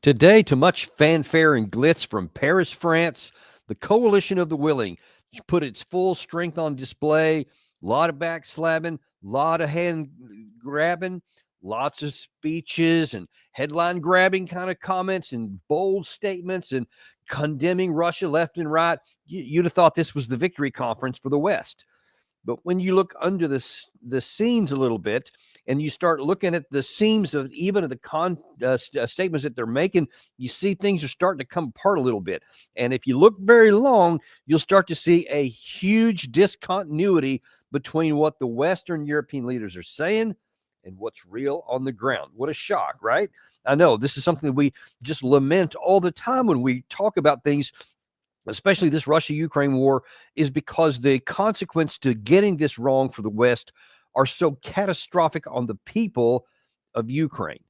Today, to much fanfare and glitz from Paris, France, the coalition of the willing put its full strength on display. A lot of backslapping, a lot of hand grabbing, lots of speeches and headline grabbing kind of comments and bold statements and condemning Russia left and right. You'd have thought this was the victory conference for the West. But when you look under the scenes a little bit and you start looking at the seams of even of the statements that they're making, you see things are starting to come apart a little bit. And if you look very long, you'll start to see a huge discontinuity between what the Western European leaders are saying and what's real on the ground. What a shock, right? I know this is something that we just lament all the time when we talk about things, especially this Russia-Ukraine war, is because the consequence to getting this wrong for the West are so catastrophic on the people of Ukraine.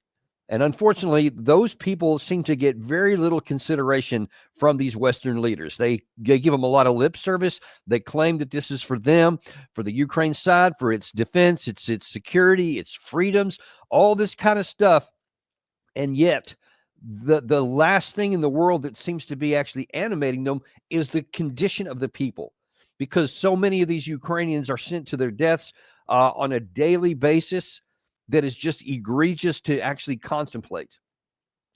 And unfortunately, those people seem to get very little consideration from these Western leaders. They give them a lot of lip service. They claim that this is for them, for the Ukraine side, for its defense, its security, its freedoms, all this kind of stuff. And yet, the last thing in the world that seems to be actually animating them is the condition of the people, because so many of these Ukrainians are sent to their deaths on a daily basis that is just egregious to actually contemplate.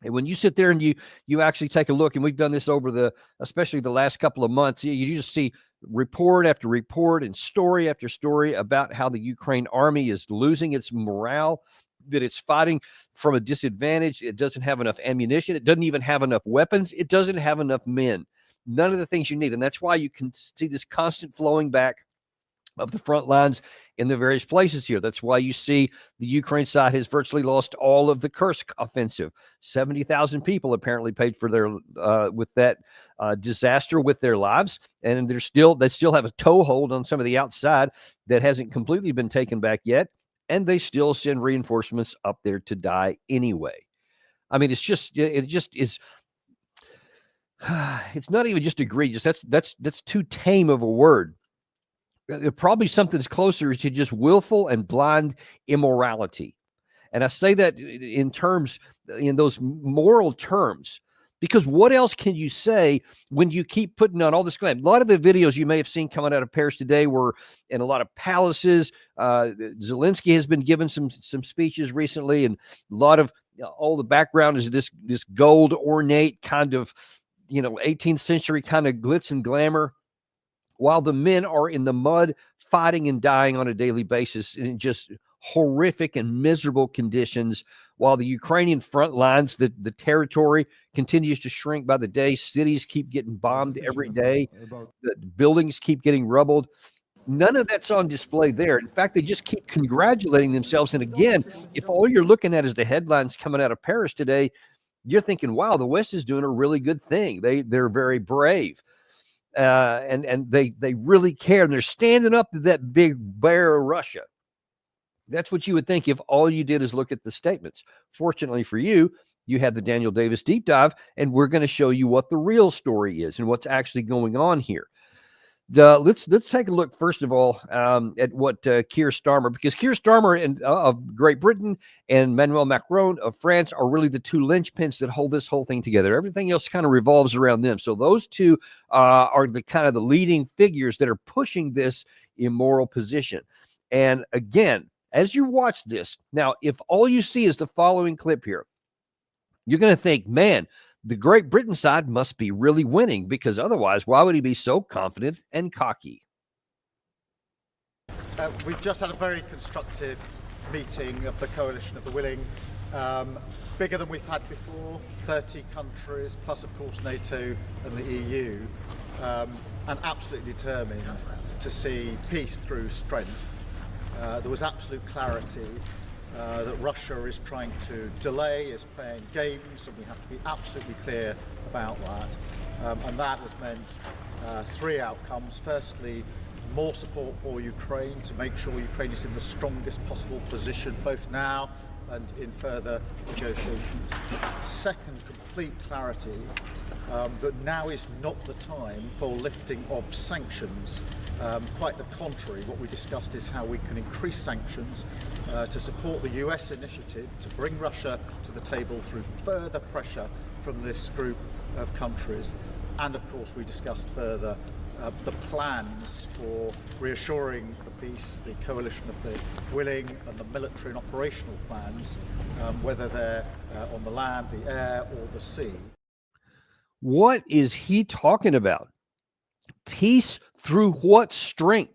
And when you sit there and you actually take a look, and we've done this over especially the last couple of months, you just see report after report and story after story about how the Ukraine army is losing its morale, that it's fighting from a disadvantage. It doesn't have enough ammunition. It doesn't even have enough weapons. It doesn't have enough men. None of the things you need. And that's why you can see this constant flowing back of the front lines in the various places here. That's why you see the Ukraine side has virtually lost all of the Kursk offensive. 70,000 people apparently paid for their with that disaster with their lives, and they still have a toehold on some of the outside that hasn't completely been taken back yet, and they still send reinforcements up there to die anyway. I mean, it just is. It's not even just egregious. That's too tame of a word. Probably something that's closer to just willful and blind immorality. And I say that in those moral terms, because what else can you say when you keep putting on all this claim? A lot of the videos you may have seen coming out of Paris today were in a lot of palaces. Zelensky has been given some speeches recently, and a lot of all the background is this gold ornate kind of 18th century kind of glitz and glamour, while the men are in the mud fighting and dying on a daily basis in just horrific and miserable conditions, while the Ukrainian front lines, the territory continues to shrink by the day. Cities keep getting bombed every day. The buildings keep getting rubbled. None of that's on display there. In fact, they just keep congratulating themselves. And again, if all you're looking at is the headlines coming out of Paris today, you're thinking, wow, the West is doing a really good thing. They're very brave. And they really care, and they're standing up to that big bear of Russia. That's what you would think if all you did is look at the statements. Fortunately for you, you had the Daniel Davis deep dive, and we're going to show you what the real story is and what's actually going on here. Let's take a look first of all at what Kier Starmer, because Kier Starmer of Great Britain and Emmanuel Macron of France are really the two linchpins that hold this whole thing together. Everything else kind of revolves around them. So those two are the kind of the leading figures that are pushing this immoral position. And again, as you watch this now, if all you see is the following clip here, you're going to think, man, the Great Britain side must be really winning, because otherwise, why would he be so confident and cocky? We've just had a very constructive meeting of the Coalition of the Willing, bigger than we've had before, 30 countries, plus of course NATO and the EU, and absolutely determined to see peace through strength. There was absolute clarity that Russia is trying to delay, is playing games, and we have to be absolutely clear about that. And that has meant three outcomes. Firstly, more support for Ukraine to make sure Ukraine is in the strongest possible position, both now and in further negotiations. Second, complete clarity that now is not the time for lifting of sanctions. Quite the contrary, what we discussed is how we can increase sanctions to support the US initiative to bring Russia to the table through further pressure from this group of countries. And of course we discussed further the plans for reassuring the peace, the coalition of the willing and the military and operational plans, whether they're on the land, the air or the sea. What is he talking about? Peace through what strength?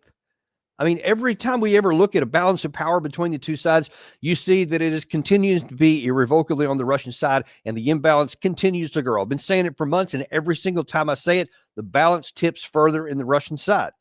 I mean, every time we ever look at a balance of power between the two sides, you see that it is continuing to be irrevocably on the Russian side, and the imbalance continues to grow. I've been saying it for months, and every single time I say it, the balance tips further in the Russian side.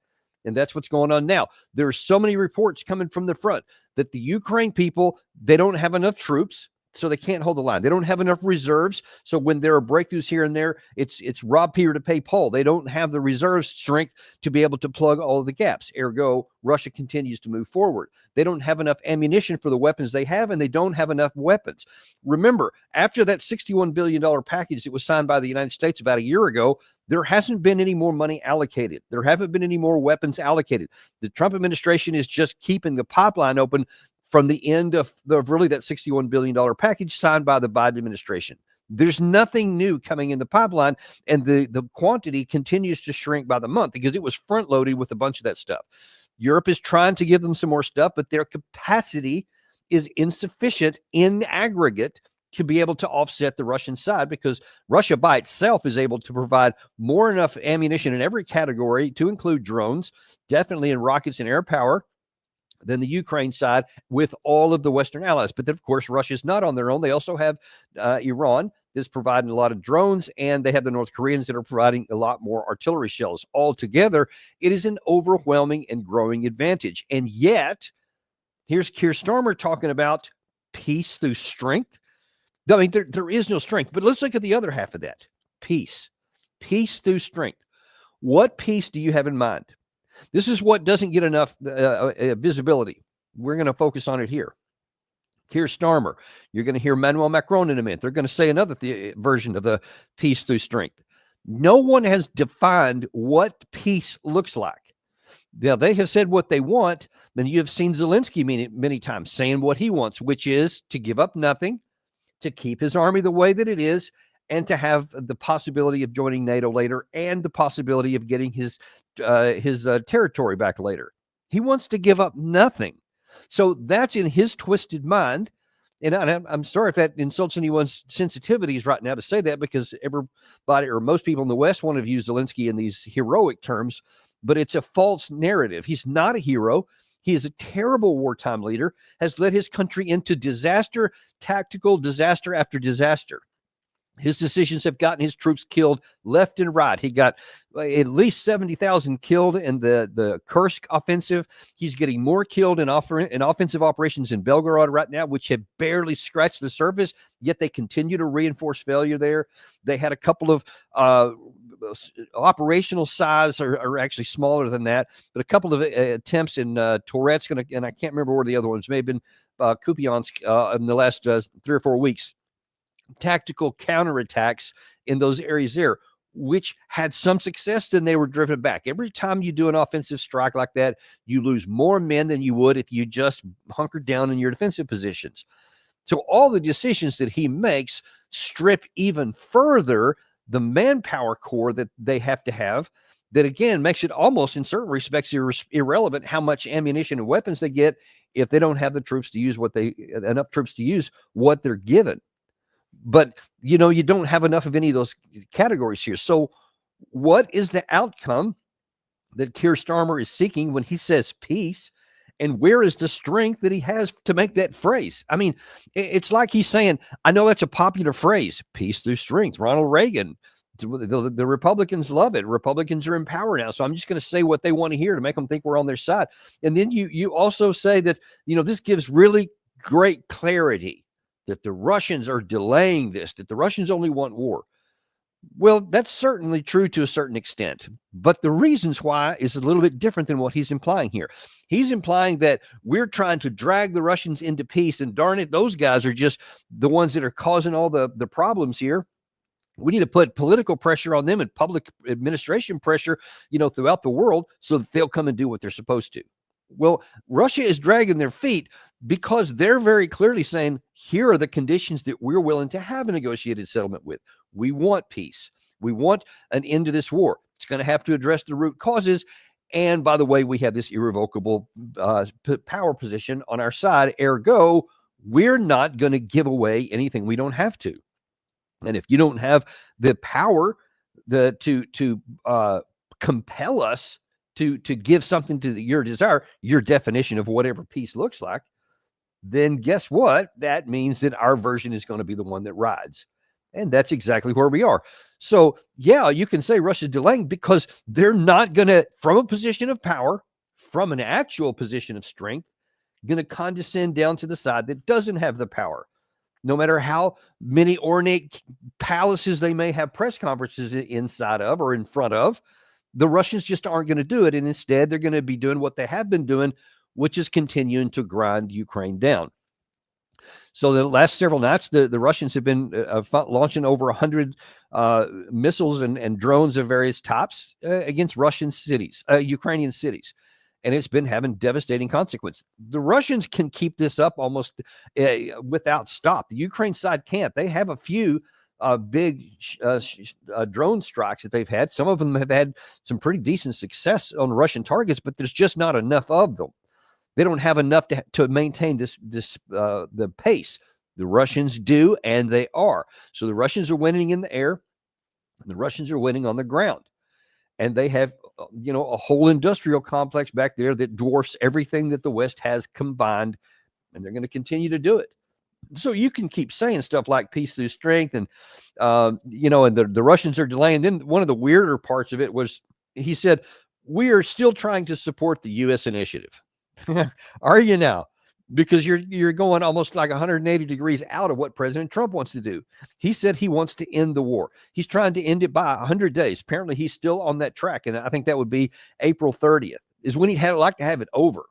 And that's what's going on now. There are so many reports coming from the front that the Ukraine people, they don't have enough troops, so they can't hold the line. They don't have enough reserves. So when there are breakthroughs here and there, it's rob Peter to pay Paul. They don't have the reserve strength to be able to plug all of the gaps. Ergo, Russia continues to move forward. They don't have enough ammunition for the weapons they have, and they don't have enough weapons. Remember, after that $61 billion package that was signed by the United States about a year ago, there hasn't been any more money allocated. There haven't been any more weapons allocated. The Trump administration is just keeping the pipeline open from the end of really that $61 billion package signed by the Biden administration. There's nothing new coming in the pipeline, and the quantity continues to shrink by the month because it was front loaded with a bunch of that stuff. Europe is trying to give them some more stuff, but their capacity is insufficient in aggregate to be able to offset the Russian side, because Russia by itself is able to provide more enough ammunition in every category, to include drones, definitely in rockets and air power, than the Ukraine side with all of the Western allies. But then, of course, Russia is not on their own. They also have Iran that's providing a lot of drones, and they have the North Koreans that are providing a lot more artillery shells. Altogether, it is an overwhelming and growing advantage. And yet, here's Kier Starmer talking about peace through strength. I mean, there is no strength. But let's look at the other half of that. Peace. Peace through strength. What peace do you have in mind? This is what doesn't get enough visibility. We're going to focus on it here. Kier Starmer. You're going to hear Emmanuel Macron in a minute. They're going to say another version of the peace through strength. No one has defined what peace looks like. Now, they have said what they want. Then you have seen Zelensky many times saying what he wants, which is to give up nothing, to keep his army the way that it is, and to have the possibility of joining NATO later, and the possibility of getting his territory back later. He wants to give up nothing. So that's in his twisted mind. And I'm sorry if that insults anyone's sensitivities right now to say that, because everybody or most people in the West want to view Zelensky in these heroic terms, but it's a false narrative. He's not a hero. He is a terrible wartime leader, has led his country into disaster, tactical disaster after disaster. His decisions have gotten his troops killed left and right. He got at least 70,000 killed in the Kursk offensive. He's getting more killed in offensive operations in Belgorod right now, which have barely scratched the surface, yet they continue to reinforce failure there. They had a couple of operational size, or actually smaller than that, but a couple of attempts in Toretsk, and I can't remember where the other ones may have been, Kupiansk, in the last 3 or 4 weeks. Tactical counterattacks in those areas there, which had some success, then they were driven back. Every time you do an offensive strike like that, you lose more men than you would if you just hunkered down in your defensive positions. So all the decisions that he makes strip even further the manpower core that they have to have. That again makes it almost, in certain respects, irrelevant how much ammunition and weapons they get if they don't have the troops to use enough troops to use what they're given. But, you don't have enough of any of those categories here. So what is the outcome that Kier Starmer is seeking when he says peace? And where is the strength that he has to make that phrase? I mean, it's like he's saying, I know that's a popular phrase, peace through strength. Ronald Reagan, the Republicans love it. Republicans are in power now. So I'm just going to say what they want to hear to make them think we're on their side. And then you also say that, this gives really great clarity that the Russians are delaying this, that the Russians only want war. Well, that's certainly true to a certain extent, but the reasons why is a little bit different than what he's implying here. He's implying that we're trying to drag the Russians into peace, and darn it, those guys are just the ones that are causing all the problems here. We need to put political pressure on them and public administration pressure, throughout the world so that they'll come and do what they're supposed to. Well, Russia is dragging their feet because they're very clearly saying, here are the conditions that we're willing to have a negotiated settlement with. We want peace. We want an end to this war. It's going to have to address the root causes. And by the way, we have this irrevocable power position on our side. Ergo, we're not going to give away anything we don't have to. And if you don't have the power to compel us to give something to your desire, your definition of whatever peace looks like, then guess what? That means that our version is going to be the one that rides. And that's exactly where we are. So, yeah, you can say Russia's delaying because they're not going to, from a position of power, from an actual position of strength, going to condescend down to the side that doesn't have the power. No matter how many ornate palaces they may have press conferences inside of or in front of, the Russians just aren't going to do it. And instead, they're going to be doing what they have been doing, which is continuing to grind Ukraine down. So the last several nights, the Russians have been launching over 100 missiles and drones of various types against Russian cities, Ukrainian cities. And it's been having devastating consequences. The Russians can keep this up almost without stop. The Ukraine side can't. They have a few big drone strikes that they've had. Some of them have had some pretty decent success on Russian targets, but there's just not enough of them. They don't have enough to maintain the pace. The Russians do, and they are. So the Russians are winning in the air, and the Russians are winning on the ground. And they have, a whole industrial complex back there that dwarfs everything that the West has combined, and they're going to continue to do it. So you can keep saying stuff like peace through strength, and and the Russians are delaying. Then one of the weirder parts of it was he said, "We are still trying to support the U.S. initiative." Are you now? Because you're going almost like 180 degrees out of what President Trump wants to do. He said he wants to end the war. He's trying to end it by 100 days. Apparently, he's still on that track, and I think that would be April 30th is when he'd like to have it over.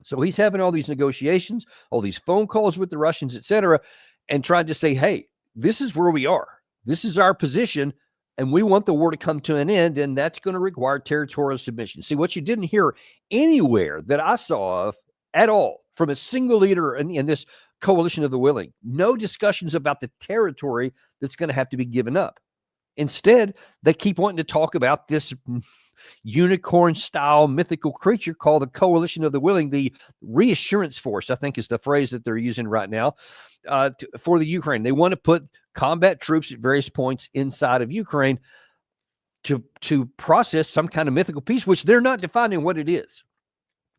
So he's having all these negotiations, all these phone calls with the Russians, etc., and trying to say, hey, this is where we are. This is our position, and we want the war to come to an end, and that's going to require territorial submission. See, what you didn't hear anywhere that I saw of at all from a single leader in this coalition of the willing, no discussions about the territory that's going to have to be given up. Instead, they keep wanting to talk about this unicorn-style mythical creature called the coalition of the willing, the reassurance force, I think is the phrase that they're using right now for the Ukraine. They want to put combat troops at various points inside of Ukraine to process some kind of mythical peace, which they're not defining what it is.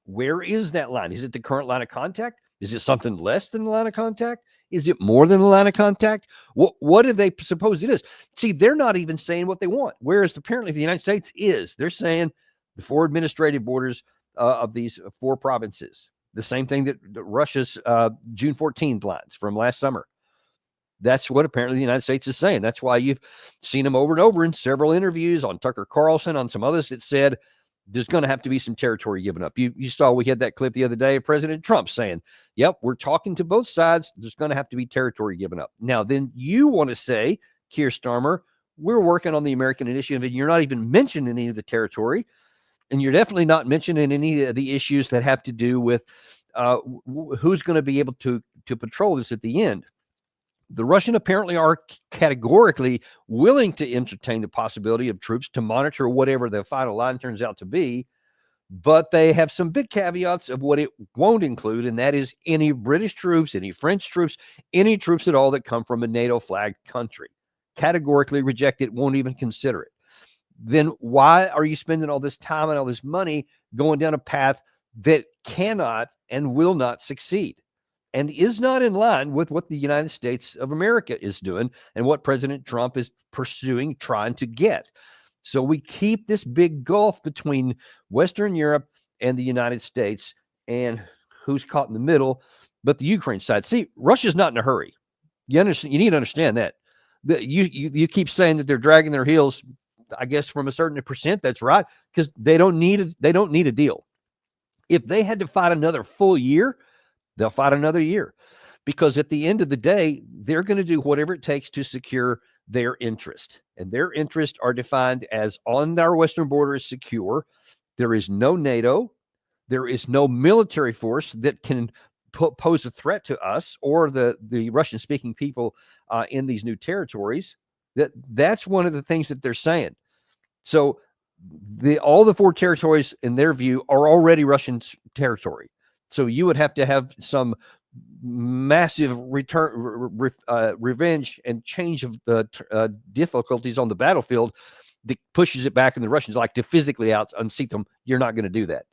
Where is that line? Is it the current line of contact? Is it something less than the line of contact? Is it more than the line of contact? What do they suppose it is? See, they're not even saying what they want, whereas apparently the United States is. They're saying the 4 administrative borders of these 4 provinces. The same thing that Russia's June 14th lines from last summer. That's what apparently the United States is saying. That's why you've seen them over and over in several interviews on Tucker Carlson, on some others that said, there's going to have to be some territory given up. You saw we had that clip the other day of President Trump saying, yep, we're talking to both sides. There's going to have to be territory given up. Now, then you want to say, Kier Starmer, we're working on the American initiative, and you're not even mentioning any of the territory, and you're definitely not mentioning any of the issues that have to do with who's going to be able to patrol this at the end. The Russians apparently are categorically willing to entertain the possibility of troops to monitor whatever the final line turns out to be, but they have some big caveats of what it won't include, and that is any British troops, any French troops, any troops at all that come from a NATO flagged country. Categorically reject it, won't even consider it. Then why are you spending all this time and all this money going down a path that cannot and will not succeed? And is not in line with what the United States of America is doing and what President Trump is pursuing, trying to get. So we keep this big gulf between Western Europe and the United States, and who's caught in the middle, but the Ukraine side. See, Russia's not in a hurry. You need to understand that. You keep saying that they're dragging their heels. I guess from a certain percent, that's right, because they don't need a deal. If they had to fight another full year, they'll fight another year, because at the end of the day, they're going to do whatever it takes to secure their interest, and their interests are defined as on our western border is secure. There is no NATO. There is no military force that can pose a threat to us or the Russian-speaking people in these new territories. That's one of the things that they're saying. So all the 4 territories, in their view, are already Russian territory. So you would have to have some massive revenge and change of the difficulties on the battlefield that pushes it back in the Russians, like to physically unseat them. You're not going to do that.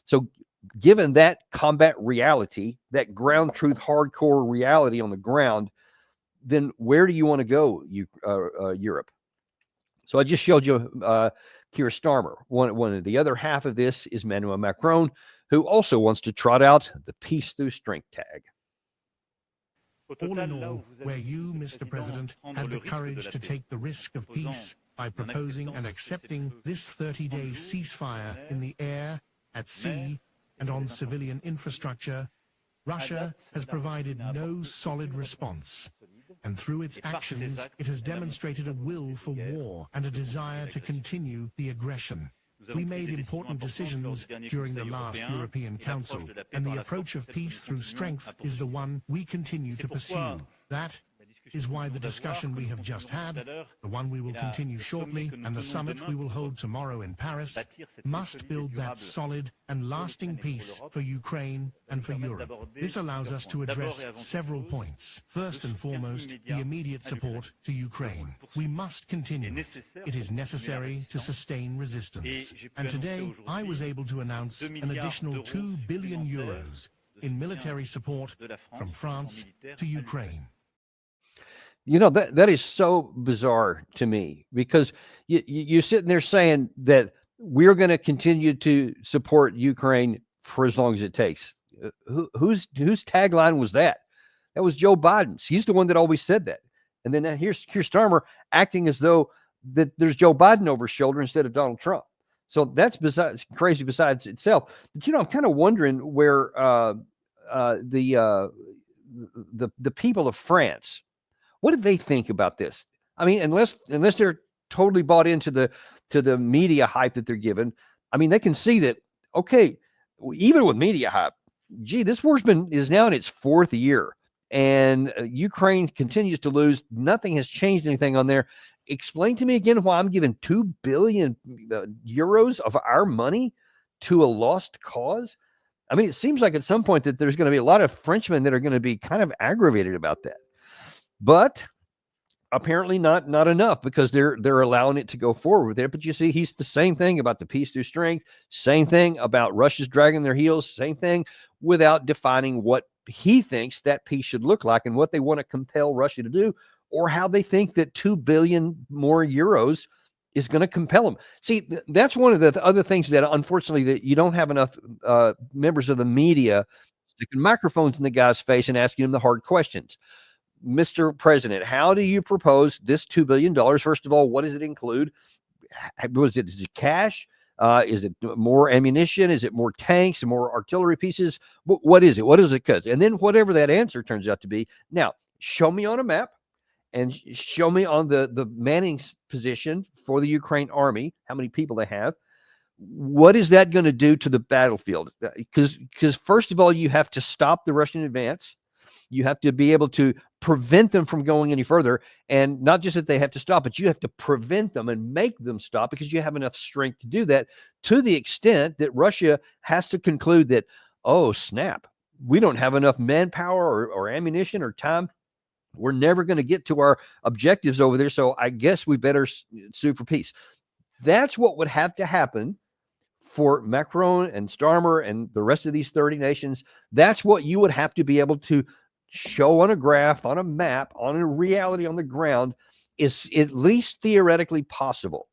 So given that combat reality, that ground truth, hardcore reality on the ground, then where do you want to go, Europe? So I just showed you Kier Starmer. One of the other half of this is Emmanuel Macron, who also wants to trot out the peace through strength tag. All in all, where you, Mr. President, had the courage to take the risk of peace by proposing and accepting this 30-day ceasefire in the air, at sea, and on civilian infrastructure, Russia has provided no solid response. And through its actions, it has demonstrated a will for war and a desire to continue the aggression. We made important decisions during the last European Council, and the approach of peace through strength is the one we continue to pursue. That is why the discussion we have just had, the one we will continue shortly, and the summit we will hold tomorrow in Paris, must build that solid and lasting peace for Ukraine and for Europe. This allows us to address several points. First and foremost, the immediate support to Ukraine. We must continue. It is necessary to sustain resistance. And today, I was able to announce an additional 2 billion euros in military support from France to Ukraine. You know, that is so bizarre to me, because you're sitting there saying that we're going to continue to support Ukraine for as long as it takes. Whose tagline was that? That was Joe Biden's. He's the one that always said that. And then here's Kier Starmer acting as though that there's Joe Biden over his shoulder instead of Donald Trump. So that's crazy besides itself. But, you know, I'm kind of wondering where the people of France, what did they think about this? I mean, unless they're totally bought into the media hype that they're given, I mean, they can see that, okay, even with media hype, gee, this war's is now in its 4th year, and Ukraine continues to lose. Nothing has changed anything on there. Explain to me again why I'm giving 2 billion euros of our money to a lost cause. I mean, it seems like at some point that there's going to be a lot of Frenchmen that are going to be kind of aggravated about that. But apparently not enough, because they're allowing it to go forward with it. But you see, he's the same thing about the peace through strength, same thing about Russia's dragging their heels, same thing, without defining what he thinks that peace should look like and what they want to compel Russia to do, or how they think that 2 billion more euros is going to compel them. See, that's one of the other things that, unfortunately, that you don't have enough members of the media sticking microphones in the guy's face and asking him the hard questions. Mr. President, how do you propose this $2 billion? First of all, what does it include? Is it cash? Is it more ammunition? Is it more tanks and more artillery pieces? What is it? What is it? And then whatever that answer turns out to be, now show me on a map and show me on the manning position for the Ukraine army, how many people they have. What is that going to do to the battlefield? Because first of all, you have to stop the Russian advance. You have to be able to prevent them from going any further. And not just that they have to stop, but you have to prevent them and make them stop, because you have enough strength to do that, to the extent that Russia has to conclude that, oh, snap, we don't have enough manpower or ammunition or time. We're never going to get to our objectives over there. So I guess we better sue for peace. That's what would have to happen for Macron and Starmer and the rest of these 30 nations. That's what you would have to be able to show on a graph, on a map, on a reality on the ground, is at least theoretically possible.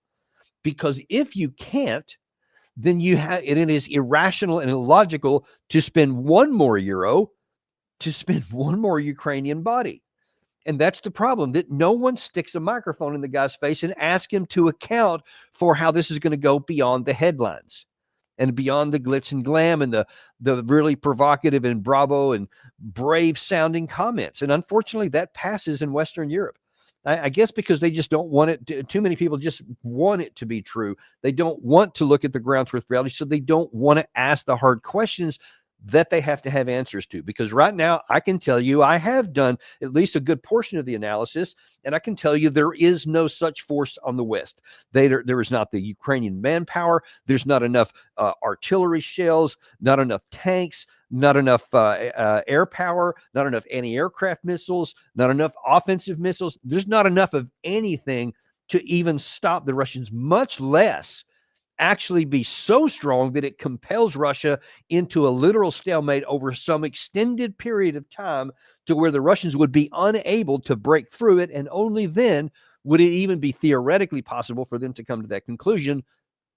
Because if you can't, then it is irrational and illogical to spend 1 more euro to spend 1 more Ukrainian body. And that's the problem, that no one sticks a microphone in the guy's face and asks him to account for how this is going to go beyond the headlines and beyond the glitz and glam and the really provocative and bravo and brave sounding comments. And unfortunately, that passes in Western Europe. I guess because they just don't want it. Too many people just want it to be true. They don't want to look at the ground truth reality, so they don't want to ask the hard questions that they have to have answers to. Because right now, I can tell you, I have done at least a good portion of the analysis, and I can tell you there is no such force on the West. There is not the Ukrainian manpower. There's not enough artillery shells, not enough tanks, not enough air power, not enough anti-aircraft missiles, not enough offensive missiles. There's not enough of anything to even stop the Russians, much less actually be so strong that it compels Russia into a literal stalemate over some extended period of time to where the Russians would be unable to break through it. And only then would it even be theoretically possible for them to come to that conclusion.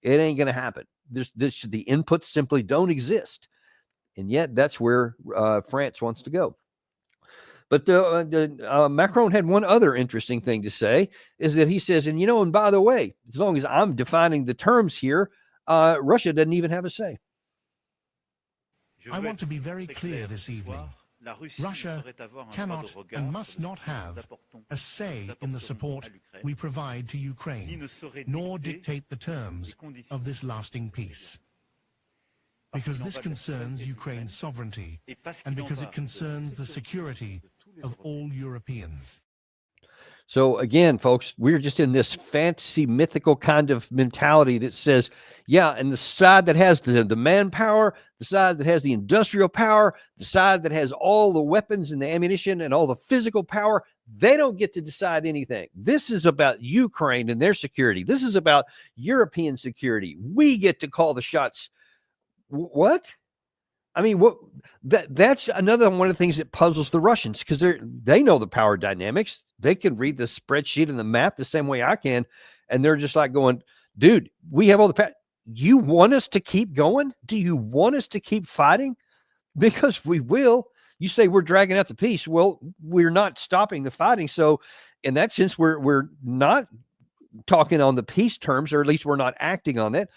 It ain't going to happen. The inputs simply don't exist. And yet that's where France wants to go. But Macron had one other interesting thing to say, is that he says, and by the way, as long as I'm defining the terms here, Russia doesn't even have a say. I want to be very clear this evening. Russia cannot and must not have a say in the support we provide to Ukraine, nor dictate the terms of this lasting peace. Because this concerns Ukraine's sovereignty, and because it concerns the security of all Europeans. So again, folks, we're just in this fantasy, mythical kind of mentality that says, yeah, and the side that has the manpower, the side that has the industrial power, the side that has all the weapons and the ammunition and all the physical power, they don't get to decide anything. This is about Ukraine and their security. This is about European security. We get to call the shots. What? I mean, that's another one of the things that puzzles the Russians, because they know the power dynamics. They can read the spreadsheet and the map the same way I can, and they're just like going, dude, we have all the power. You want us to keep going? Do you want us to keep fighting? Because we will. You say we're dragging out the peace. Well, we're not stopping the fighting. So in that sense, we're not talking on the peace terms, or at least we're not acting on that,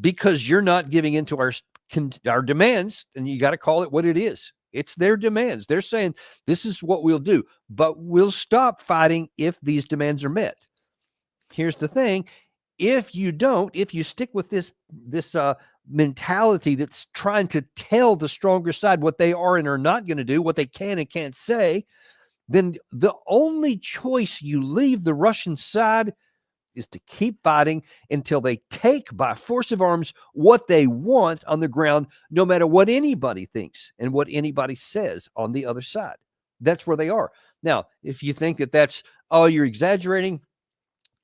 because you're not giving into our demands, and you got to call it what it is. It's their demands. They're saying this is what we'll do, but we'll stop fighting if these demands are met. Here's the thing. If you stick with this mentality that's trying to tell the stronger side what they are and are not going to do, what they can and can't say, then the only choice you leave the Russian side is to keep fighting until they take by force of arms what they want on the ground, no matter what anybody thinks and what anybody says on the other side. That's where they are. Now, if you think that that's, oh, you're exaggerating,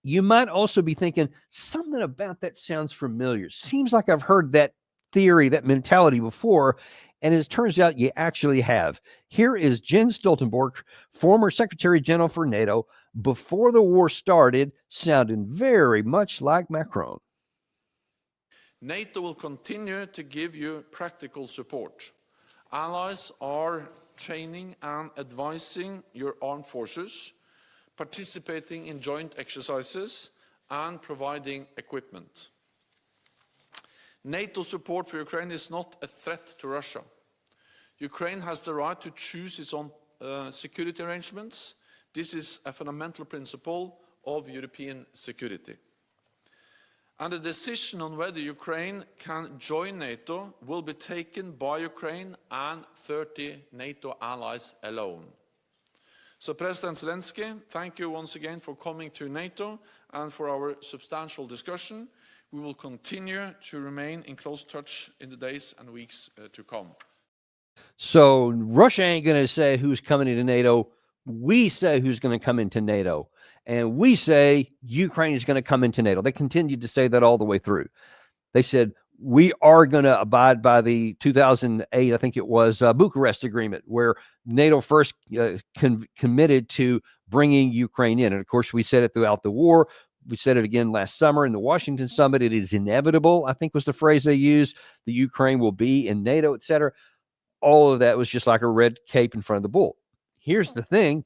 you might also be thinking something about that sounds familiar. Seems like I've heard that theory, that mentality before. And as it turns out, you actually have. Here is Jens Stoltenberg, former Secretary General for NATO, before the war started, sounding very much like Macron. NATO will continue to give you practical support. Allies are training and advising your armed forces, participating in joint exercises, and providing equipment. NATO support for Ukraine is not a threat to Russia. Ukraine has the right to choose its own security arrangements. This is a fundamental principle of European security. And the decision on whether Ukraine can join NATO will be taken by Ukraine and 30 NATO allies alone. So President Zelensky, thank you once again for coming to NATO and for our substantial discussion. We will continue to remain in close touch in the days and weeks to come. So Russia ain't going to say who's coming into NATO. We say who's going to come into NATO. And we say Ukraine is going to come into NATO. They continued to say that all the way through. They said, we are going to abide by the 2008, I think it was, Bucharest Agreement, where NATO first committed to bringing Ukraine in. And of course, we said it throughout the war. We said it again last summer in the Washington summit. It is inevitable, I think was the phrase they used. The Ukraine will be in NATO, et cetera. All of that was just like a red cape in front of the bull. Here's the thing.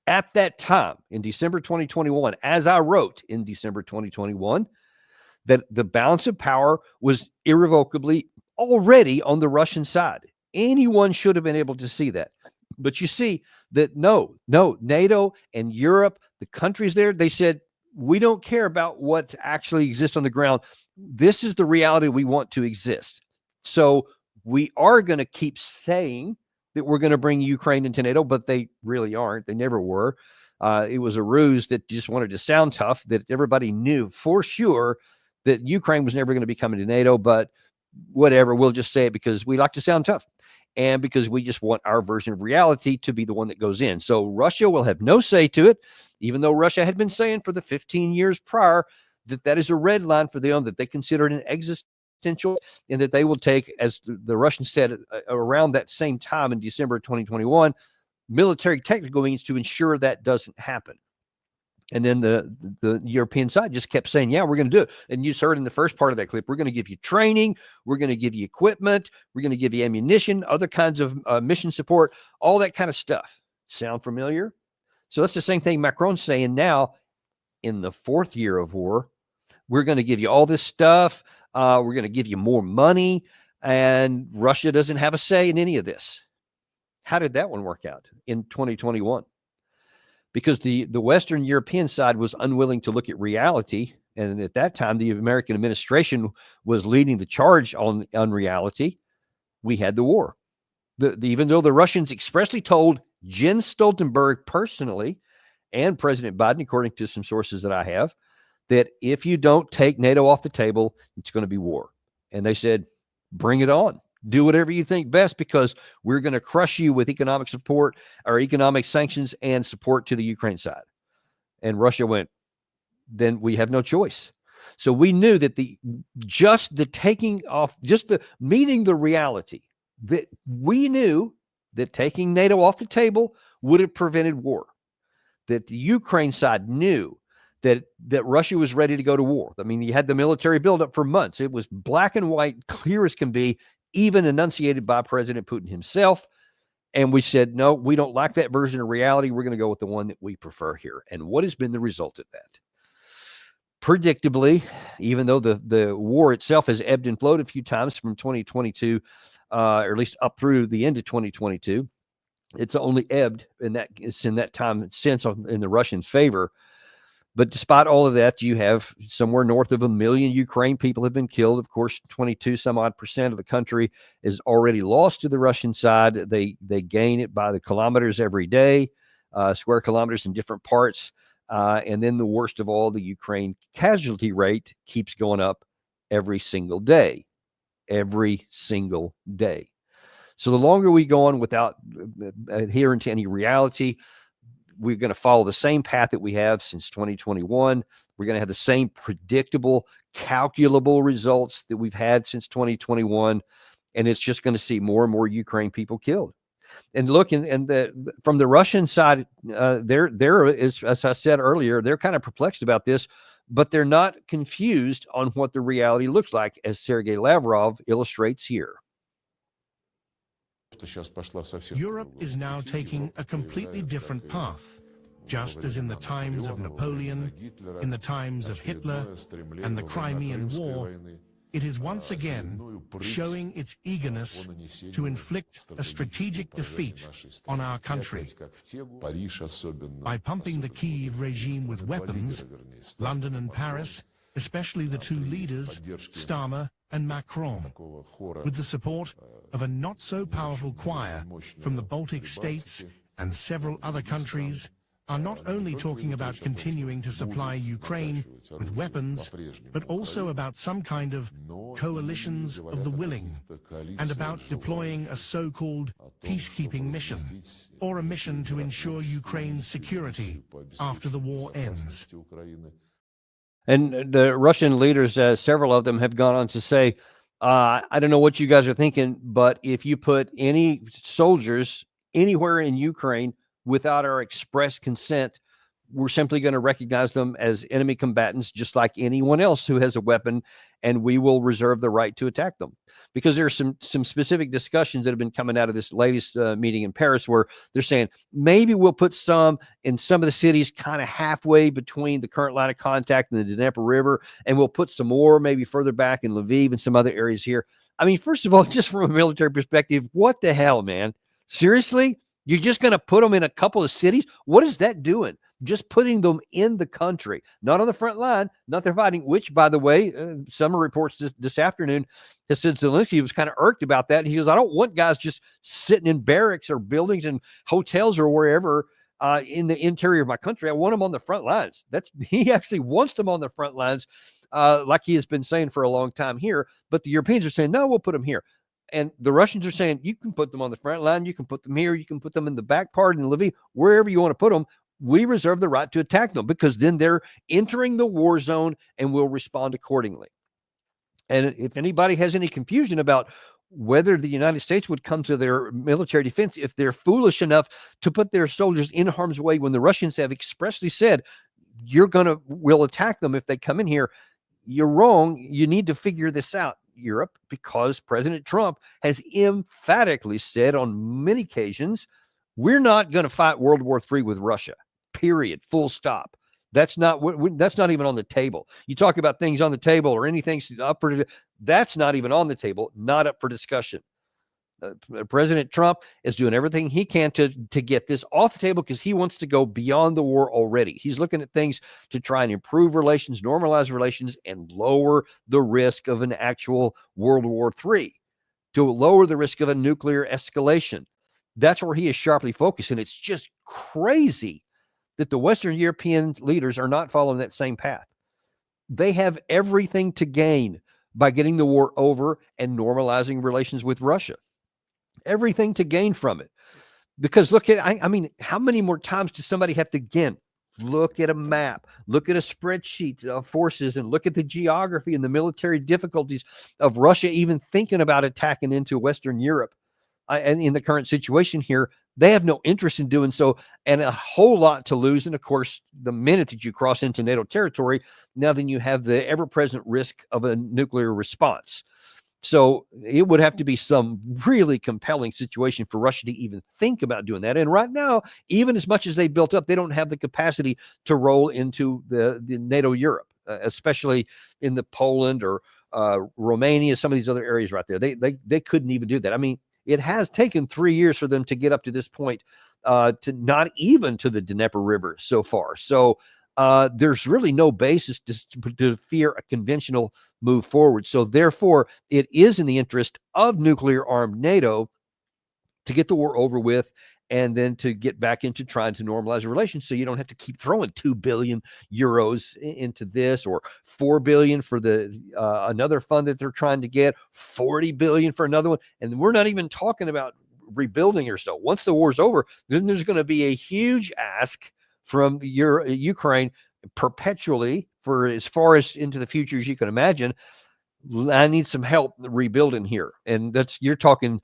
At that time, in December 2021, as I wrote in December 2021, that the balance of power was irrevocably already on the Russian side. Anyone should have been able to see that. But you see that no, NATO and Europe, the countries there, they said, we don't care about what actually exists on the ground. This is the reality we want to exist. So we are going to keep saying that we're going to bring Ukraine into NATO, but they really aren't. They never were. It was a ruse that just wanted to sound tough, that everybody knew for sure that Ukraine was never going to be coming to NATO, but whatever, we'll just say it because we like to sound tough and because we just want our version of reality to be the one that goes in. So Russia will have no say to it, even though Russia had been saying for the 15 years prior that that is a red line for them, that they consider it an existential, and that they will take, as the Russians said around that same time in December 2021, military technical means to ensure that doesn't happen. And then the European side just kept saying, yeah, we're going to do it. And you heard in the first part of that clip, we're going to give you training, we're going to give you equipment, we're going to give you ammunition, other kinds of mission support, all that kind of stuff. Sound familiar? So that's the same thing Macron's saying now in the fourth year of war. We're going to give you all this stuff. We're going to give you more money. And Russia doesn't have a say in any of this. How did that one work out in 2021? Because the Western European side was unwilling to look at reality. And at that time, the American administration was leading the charge on reality. We had the war. Even though the Russians expressly told Jens Stoltenberg personally and President Biden, according to some sources that I have, that if you don't take NATO off the table, it's going to be war. And they said, bring it on. Do whatever you think best, because we're going to crush you with economic support or economic sanctions and support to the Ukraine side. And Russia went, then we have no choice. So we knew that just the meeting the reality, that we knew that taking NATO off the table would have prevented war. That the Ukraine side knew that Russia was ready to go to war. I mean, you had the military buildup for months. It was black and white, clear as can be, even enunciated by President Putin himself. And we said, no, we don't like that version of reality. We're going to go with the one that we prefer here. And what has been the result of that? Predictably, even though the war itself has ebbed and flowed a few times from 2022, or at least up through the end of 2022, it's only ebbed in that time since in the Russian favor. But despite all of that, you have somewhere north of 1 million Ukraine people have been killed. Of course, 22 some odd percent of the country is already lost to the Russian side. They gain it by the kilometers every day, square kilometers in different parts. And then the worst of all, the Ukraine casualty rate keeps going up every single day. Every single day. So the longer we go on without adhering to any reality, we're going to follow the same path that we have since 2021. We're going to have the same predictable, calculable results that we've had since 2021. And it's just going to see more and more Ukraine people killed. And look, from the Russian side, there is, as I said earlier, they're kind of perplexed about this, but they're not confused on what the reality looks like, as Sergei Lavrov illustrates here. Europe is now taking a completely different path, just as in the times of Napoleon, in the times of Hitler, and the Crimean War. It is once again showing its eagerness to inflict a strategic defeat on our country. By pumping the Kyiv regime with weapons, London and Paris, especially the two leaders, Starmer and Macron, with the support of a not-so-powerful choir from the Baltic states and several other countries, are not only talking about continuing to supply Ukraine with weapons, but also about some kind of coalitions of the willing, and about deploying a so-called peacekeeping mission, or a mission to ensure Ukraine's security after the war ends. And the Russian leaders, several of them have gone on to say, I don't know what you guys are thinking, but if you put any soldiers anywhere in Ukraine without our express consent, we're simply going to recognize them as enemy combatants, just like anyone else who has a weapon, and we will reserve the right to attack them. Because there's some specific discussions that have been coming out of this latest meeting in Paris where they're saying maybe we'll put some in some of the cities kind of halfway between the current line of contact and the Dnieper River, and we'll put some more maybe further back in Lviv and some other areas here. I mean, first of all, just from a military perspective, what the hell, man? Seriously? You're just going to put them in a couple of cities? What is that doing? Just putting them in the country, not on the front line, not they're fighting, which, by the way, some reports this afternoon has said Zelensky was kind of irked about that. And he goes, I don't want guys just sitting in barracks or buildings and hotels or wherever in the interior of my country. I want them on the front lines. He actually wants them on the front lines, like he has been saying for a long time here. But the Europeans are saying, no, we'll put them here. And the Russians are saying, you can put them on the front line. You can put them here. You can put them in the back part in Lviv, wherever you want to put them. We reserve the right to attack them because then they're entering the war zone and we'll respond accordingly. And if anybody has any confusion about whether the United States would come to their military defense, if they're foolish enough to put their soldiers in harm's way when the Russians have expressly said, we'll attack them if they come in here, you're wrong. You need to figure this out, Europe, because President Trump has emphatically said on many occasions, we're not going to fight World War III with Russia, period, full stop. That's not even on the table. You talk about things on the table or anything up for, that's not even on the table, not up for discussion. President Trump is doing everything he can to get this off the table because he wants to go beyond the war already. He's looking at things to try and improve relations, normalize relations, and lower the risk of an actual World War III, to lower the risk of a nuclear escalation. That's where he is sharply focused. And it's just crazy that the Western European leaders are not following that same path. They have everything to gain by getting the war over and normalizing relations with Russia. Everything to gain from it. Because look at, I mean, how many more times does somebody have to again look at a map, look at a spreadsheet of forces, and look at the geography and the military difficulties of Russia even thinking about attacking into Western Europe? And in the current situation here, they have no interest in doing so, and a whole lot to lose. And of course, the minute that you cross into NATO territory, now then you have the ever-present risk of a nuclear response. So it would have to be some really compelling situation for Russia to even think about doing that. And right now, even as much as they built up, they don't have the capacity to roll into the NATO Europe, especially in the Poland or Romania, some of these other areas right there. They couldn't even do that. I mean, it has taken 3 years for them to get up to this point, to not even to the Dnieper River so far. So there's really no basis to fear a conventional move forward. So therefore, it is in the interest of nuclear-armed NATO to get the war over with and then to get back into trying to normalize relations so you don't have to keep throwing 2 billion euros into this, or 4 billion for the another fund that they're trying to get, 40 billion for another one. And we're not even talking about rebuilding or so. Once the war's over, then there's going to be a huge ask from Ukraine perpetually for as far as into the future as you can imagine. I need some help rebuilding here. And you're talking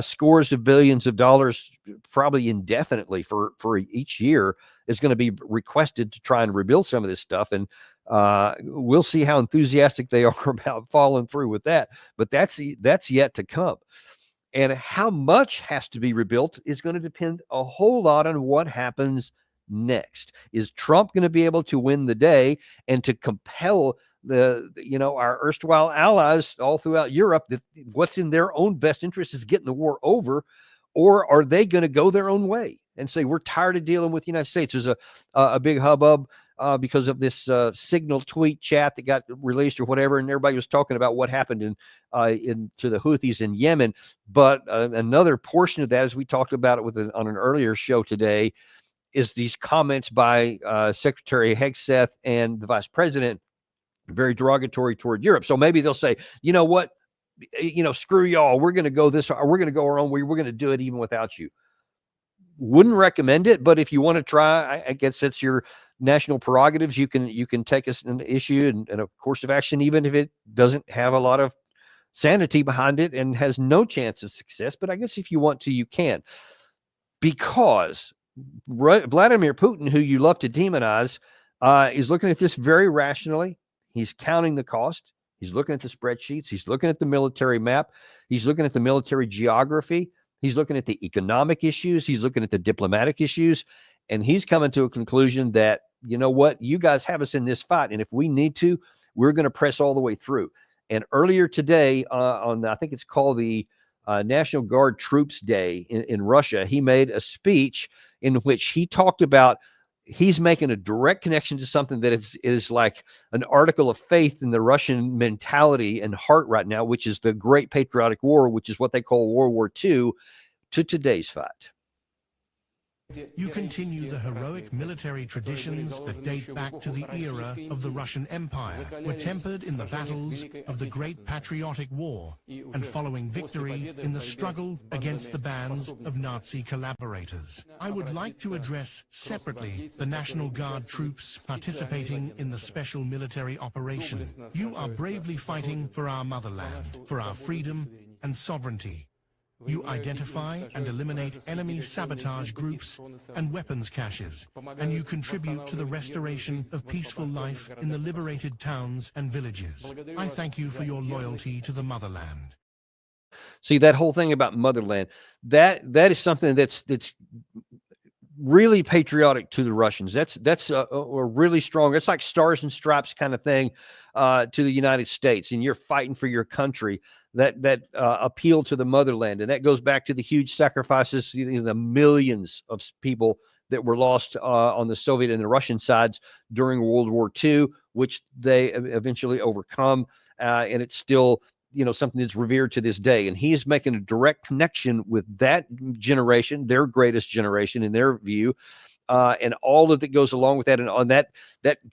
scores of billions of dollars, probably indefinitely for each year, is going to be requested to try and rebuild some of this stuff. And we'll see how enthusiastic they are about following through with that. But that's yet to come. And how much has to be rebuilt is going to depend a whole lot on what happens next. Is Trump going to be able to win the day and to compel our erstwhile allies all throughout Europe that what's in their own best interest is getting the war over? Or are they going to go their own way and say, we're tired of dealing with the United States? There's a big hubbub because of this Signal tweet chat that got released or whatever, and everybody was talking about what happened to the Houthis in Yemen. But another portion of that, as we talked about it on an earlier show today, is these comments by Secretary Hegseth and the Vice President, very derogatory toward Europe. So maybe they'll say, you know what, screw y'all. We're going to go we're going to go our own way. We're going to do it even without you. Wouldn't recommend it, but if you want to try, I guess it's your national prerogatives. You can take an issue and a course of action, even if it doesn't have a lot of sanity behind it and has no chance of success. But I guess if you want to, you can, because Vladimir Putin, who you love to demonize, is looking at this very rationally. He's counting the cost. He's looking at the spreadsheets. He's looking at the military map. He's looking at the military geography. He's looking at the economic issues. He's looking at the diplomatic issues. And he's coming to a conclusion that, you know what, you guys have us in this fight. And if we need to, we're going to press all the way through. And earlier today, I think it's called the National Guard Troops Day in Russia, he made a speech in which he talked about he's making a direct connection to something that is like an article of faith in the Russian mentality and heart right now, which is the Great Patriotic War, which is what they call World War II, to today's fight. You continue the heroic military traditions that date back to the era of the Russian Empire, were tempered in the battles of the Great Patriotic War, and following victory in the struggle against the bands of Nazi collaborators. I would like to address separately the National Guard troops participating in the special military operation. You are bravely fighting for our motherland, for our freedom and sovereignty. You identify and eliminate enemy sabotage groups and weapons caches, and you contribute to the restoration of peaceful life in the liberated towns and villages. I thank you for your loyalty to the motherland. See, that whole thing about motherland, that is something that's really patriotic to the Russians. That's a really strong, it's like stars and stripes kind of thing to the United States, and you're fighting for your country. That appeal to the motherland, and that goes back to the huge sacrifices, the millions of people that were lost on the Soviet and the Russian sides during World War II, which they eventually overcome, and it's still something that's revered to this day. And he's making a direct connection with that generation, their greatest generation in their view, and all of that goes along with that. And on that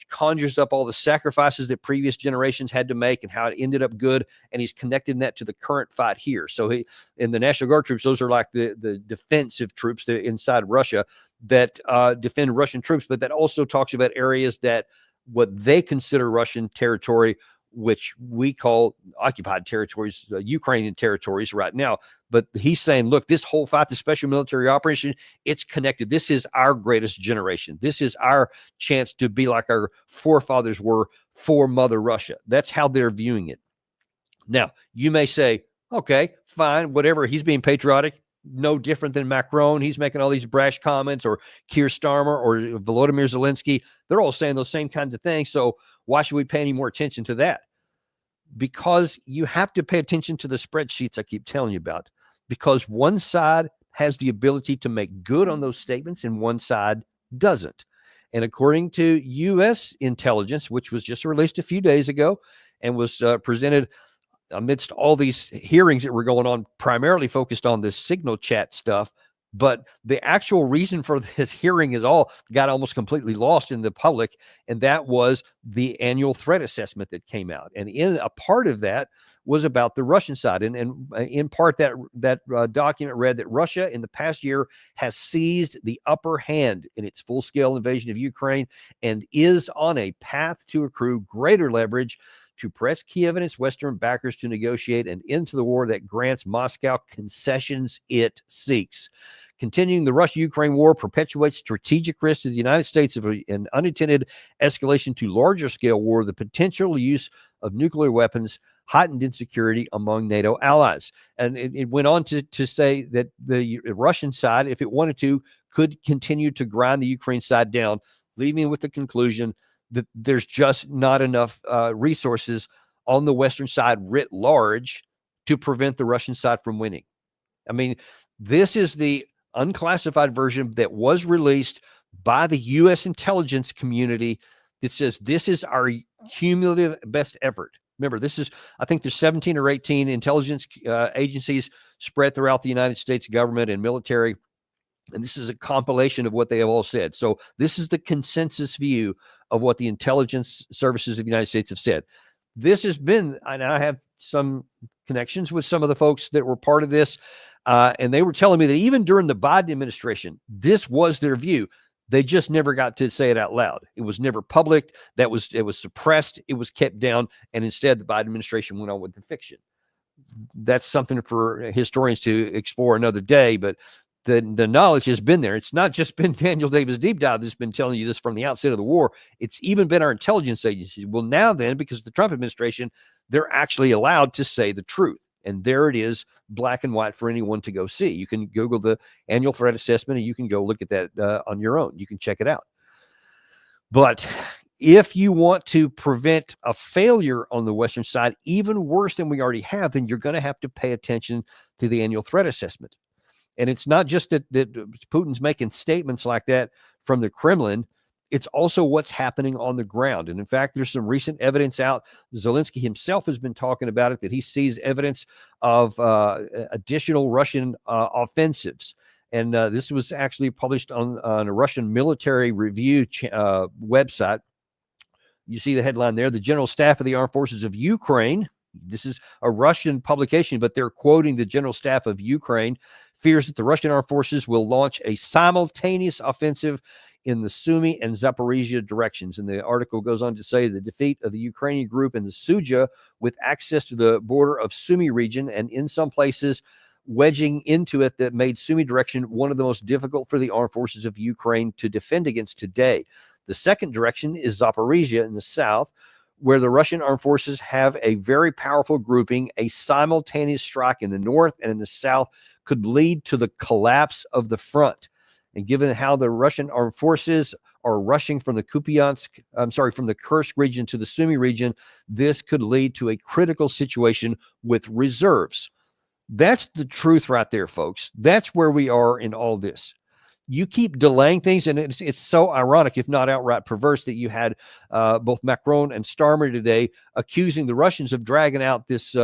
conjures up all the sacrifices that previous generations had to make and how it ended up good. And he's connecting that to the current fight here. So in the National Guard troops, those are like the defensive troops that inside Russia that defend Russian troops, but that also talks about areas that what they consider Russian territory, which we call occupied territories, Ukrainian territories right now. But he's saying, look, this whole fight, the special military operation, it's connected. This is our greatest generation. This is our chance to be like our forefathers were for Mother Russia. That's how they're viewing it. Now, you may say, okay, fine, whatever. He's being patriotic, no different than Macron. He's making all these brash comments, or Kier Starmer or Volodymyr Zelensky. They're all saying those same kinds of things. So why should we pay any more attention to that? Because you have to pay attention to the spreadsheets I keep telling you about, because one side has the ability to make good on those statements and one side doesn't. And according to U.S. intelligence, which was just released a few days ago and was presented amidst all these hearings that were going on, primarily focused on this signal chat stuff, but the actual reason for this hearing is all got almost completely lost in the public, and that was the annual threat assessment that came out. And in a part of that was about the Russian side, and in part that document read that Russia in the past year has seized the upper hand in its full-scale invasion of Ukraine and is on a path to accrue greater leverage to press Kiev and its Western backers to negotiate an end to the war that grants Moscow concessions it seeks. Continuing the Russia-Ukraine war perpetuates strategic risk to the United States of an unintended escalation to larger-scale war, the potential use of nuclear weapons, heightened insecurity among NATO allies. And it went on to say that the Russian side, if it wanted to, could continue to grind the Ukraine side down, leaving with the conclusion that there's just not enough resources on the Western side writ large to prevent the Russian side from winning. I mean, this is the unclassified version that was released by the U.S. intelligence community that says this is our cumulative best effort. Remember, this is, I think there's 17 or 18 intelligence agencies spread throughout the United States government and military, and this is a compilation of what they have all said. So this is the consensus view of what the intelligence services of the United States have said. This has been, and I have some connections with some of the folks that were part of this, and they were telling me that even during the Biden administration, this was their view. They just never got to say it out loud. It was never public. It was suppressed. It was kept down. And instead, the Biden administration went on with the fiction. That's something for historians to explore another day. But the knowledge has been there. It's not just been Daniel Davis Deep Dive that's been telling you this from the outset of the war. It's even been our intelligence agencies. Well, now then, because of the Trump administration, they're actually allowed to say the truth. And there it is, black and white for anyone to go see. You can Google the annual threat assessment, and you can go look at that on your own. You can check it out. But if you want to prevent a failure on the Western side, even worse than we already have, then you're going to have to pay attention to the annual threat assessment. And it's not just that Putin's making statements like that from the Kremlin. It's also what's happening on the ground. And in fact, there's some recent evidence out. Zelensky himself has been talking about it, that he sees evidence of additional Russian offensives. And this was actually published on a Russian military review website. You see the headline there, the General Staff of the Armed Forces of Ukraine. This is a Russian publication, but they're quoting the General Staff of Ukraine, fears that the Russian armed forces will launch a simultaneous offensive in the Sumy and Zaporizhia directions. And the article goes on to say the defeat of the Ukrainian group in the Suja with access to the border of Sumy region, and in some places wedging into it, that made Sumy direction one of the most difficult for the armed forces of Ukraine to defend against today. The second direction is Zaporizhia in the south, where the Russian armed forces have a very powerful grouping. A simultaneous strike in the north and in the south could lead to the collapse of the front. And given how the Russian armed forces are rushing from the from the Kursk region to the Sumy region, this could lead to a critical situation with reserves. That's the truth right there, folks. That's where we are in all this. You keep delaying things, and it's so ironic, if not outright perverse, that you had both Macron and Starmer today accusing the Russians of dragging out this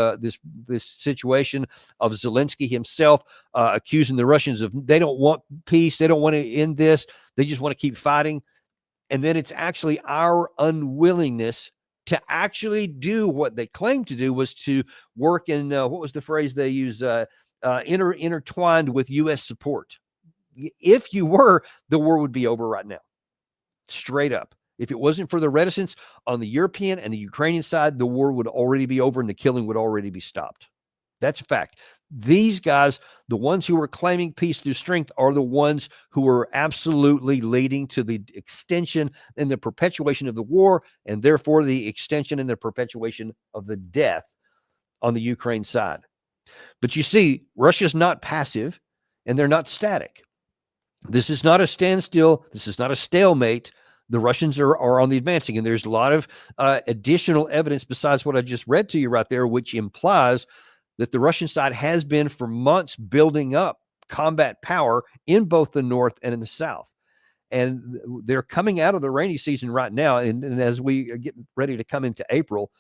situation, of Zelensky himself accusing the Russians of they don't want peace, they don't want to end this, they just want to keep fighting. And then it's actually our unwillingness to actually do what they claim to do, was to work in, what was the phrase they use, intertwined with U.S. support. If you were, the war would be over right now. Straight up. If it wasn't for the reticence on the European and the Ukrainian side, the war would already be over and the killing would already be stopped. That's a fact. These guys, the ones who are claiming peace through strength, are the ones who are absolutely leading to the extension and the perpetuation of the war, and therefore the extension and the perpetuation of the death on the Ukraine side. But you see, Russia's not passive and they're not static. This is not a standstill. This is not a stalemate. The Russians are on the advancing, and there's a lot of additional evidence besides what I just read to you right there, which implies that the Russian side has been for months building up combat power in both the north and in the south. And they're coming out of the rainy season right now, and as we get ready to come into April,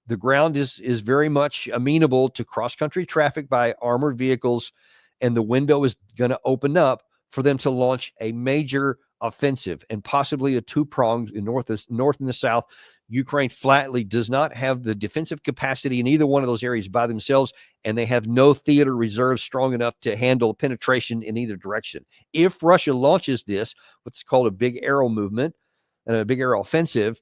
the ground is very much amenable to cross-country traffic by armored vehicles, and the window is going to open up for them to launch a major offensive, and possibly a two-pronged in north and the south. Ukraine flatly does not have the defensive capacity in either one of those areas by themselves, and they have no theater reserves strong enough to handle penetration in either direction. If Russia launches this, what's called a big arrow movement and a big arrow offensive,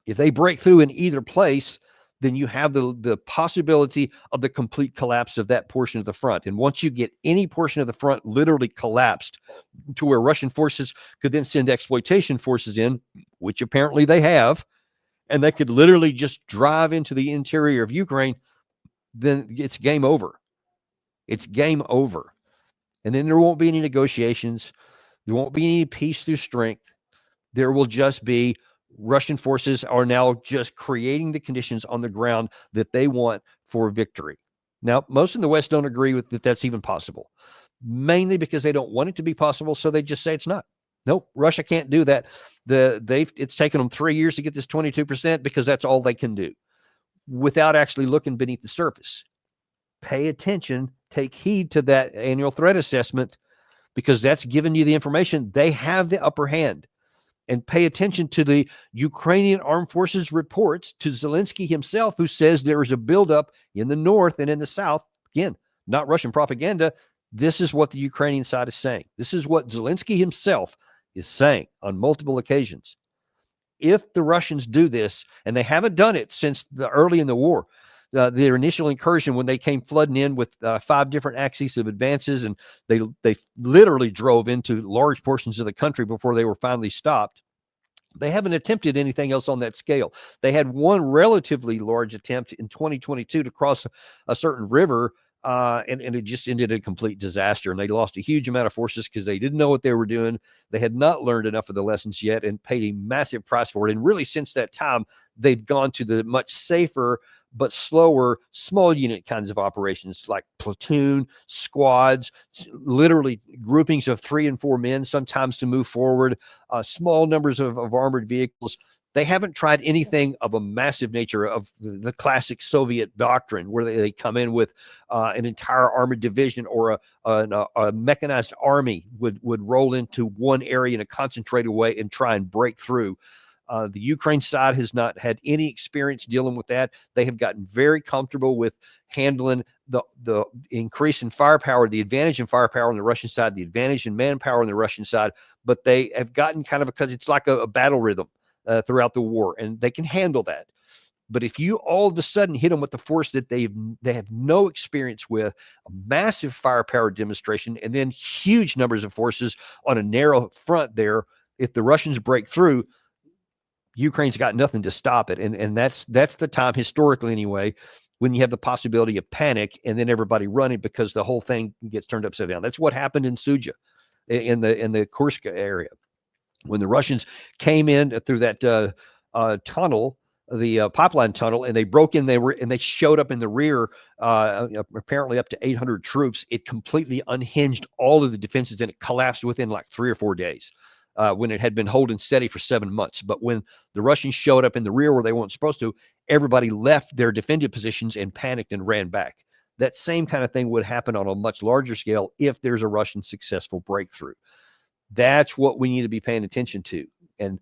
if they break through in either place, then you have the possibility of the complete collapse of that portion of the front. And once you get any portion of the front literally collapsed to where Russian forces could then send exploitation forces in, which apparently they have, and they could literally just drive into the interior of Ukraine, then it's game over. It's game over. And then there won't be any negotiations. There won't be any peace through strength. There will just be Russian forces are now just creating the conditions on the ground that they want for victory. Now, most in the West don't agree with that that's even possible, mainly because they don't want it to be possible, so they just say it's not. Nope, Russia can't do that. It's taken them 3 years to get this 22% because that's all they can do, without actually looking beneath the surface. Pay attention, take heed to that annual threat assessment, because that's giving you the information. They have the upper hand. And pay attention to the Ukrainian Armed Forces reports to Zelensky himself, who says there is a buildup in the north and in the south. Again, not Russian propaganda. This is what the Ukrainian side is saying. This is what Zelensky himself is saying on multiple occasions. If the Russians do this, and they haven't done it since early in the war, their initial incursion, when they came flooding in with 5 different axes of advances, and they literally drove into large portions of the country before they were finally stopped. They haven't attempted anything else on that scale. They had one relatively large attempt in 2022 to cross a certain river, and it just ended in a complete disaster. And they lost a huge amount of forces because they didn't know what they were doing. They had not learned enough of the lessons yet and paid a massive price for it. And really, since that time, they've gone to the much safer but slower small unit kinds of operations, like platoon, squads, literally groupings of 3 and 4 men, sometimes to move forward, small numbers of armored vehicles. They haven't tried anything of a massive nature of the classic Soviet doctrine, where they come in with an entire armored division, or a mechanized army would roll into one area in a concentrated way and try and break through. The Ukraine side has not had any experience dealing with that. They have gotten very comfortable with handling the increase in firepower, the advantage in firepower on the Russian side, the advantage in manpower on the Russian side. But they have gotten kind of because it's like a battle rhythm throughout the war, and they can handle that. But if you all of a sudden hit them with the force that they have no experience with, a massive firepower demonstration, and then huge numbers of forces on a narrow front there, if the Russians break through, Ukraine's got nothing to stop it. And that's the time, historically anyway, when you have the possibility of panic and then everybody running because the whole thing gets turned upside down. That's what happened in Suja, in the Kursk area. When the Russians came in through that tunnel, the pipeline tunnel, and they broke in, they showed up in the rear, apparently up to 800 troops. It completely unhinged all of the defenses, and it collapsed within like 3 or 4 days. When it had been holding steady for 7 months. But when the Russians showed up in the rear where they weren't supposed to, everybody left their defended positions and panicked and ran back. That same kind of thing would happen on a much larger scale if there's a Russian successful breakthrough. That's what we need to be paying attention to. And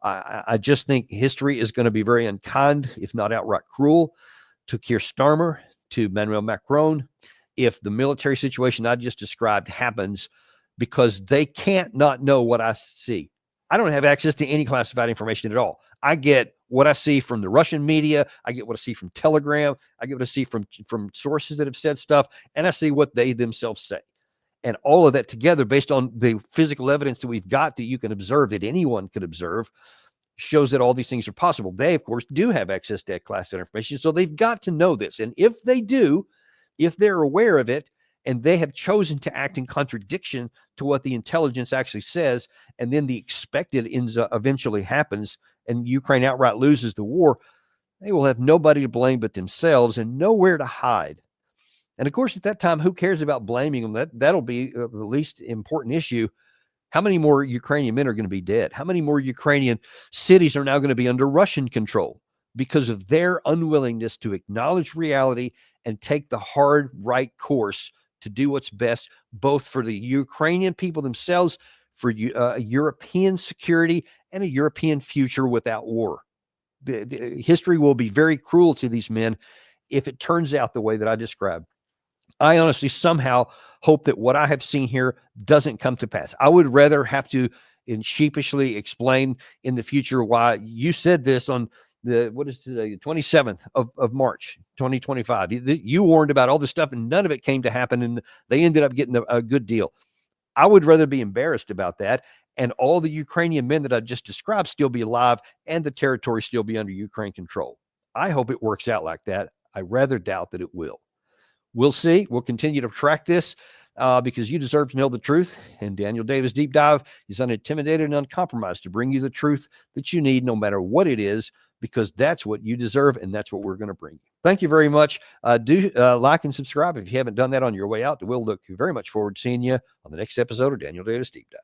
I just think history is going to be very unkind, if not outright cruel, to Kier Starmer, to Emmanuel Macron, if the military situation I just described happens, because they can't not know what I see. I don't have access to any classified information at all. I get what I see from the Russian media. I get what I see from Telegram. I get what I see from sources that have said stuff, and I see what they themselves say. And all of that together, based on the physical evidence that we've got that you can observe, that anyone could observe, shows that all these things are possible. They, of course, do have access to that classified information, so they've got to know this. And if they do, if they're aware of it, and they have chosen to act in contradiction to what the intelligence actually says, and then the expected eventually happens, and Ukraine outright loses the war, they will have nobody to blame but themselves and nowhere to hide. And of course, at that time, who cares about blaming them? That'll be the least important issue. How many more Ukrainian men are going to be dead? How many more Ukrainian cities are now going to be under Russian control because of their unwillingness to acknowledge reality and take the hard right course to do what's best, both for the Ukrainian people themselves, for European security, and a European future without war? The history will be very cruel to these men if it turns out the way that I described. I honestly somehow hope that what I have seen here doesn't come to pass. I would rather have to sheepishly explain in the future why you said this on the 27th of March, 2025. You warned about all this stuff and none of it came to happen, and they ended up getting a good deal. I would rather be embarrassed about that, and all the Ukrainian men that I just described still be alive and the territory still be under Ukraine control. I hope it works out like that. I rather doubt that it will. We'll see. We'll continue to track this because you deserve to know the truth. And Daniel Davis Deep Dive is unintimidated and uncompromised to bring you the truth that you need, no matter what it is, because that's what you deserve, and that's what we're going to bring you. Thank you very much. Do like and subscribe if you haven't done that on your way out. We'll look very much forward to seeing you on the next episode of Daniel Davis Deep Dive.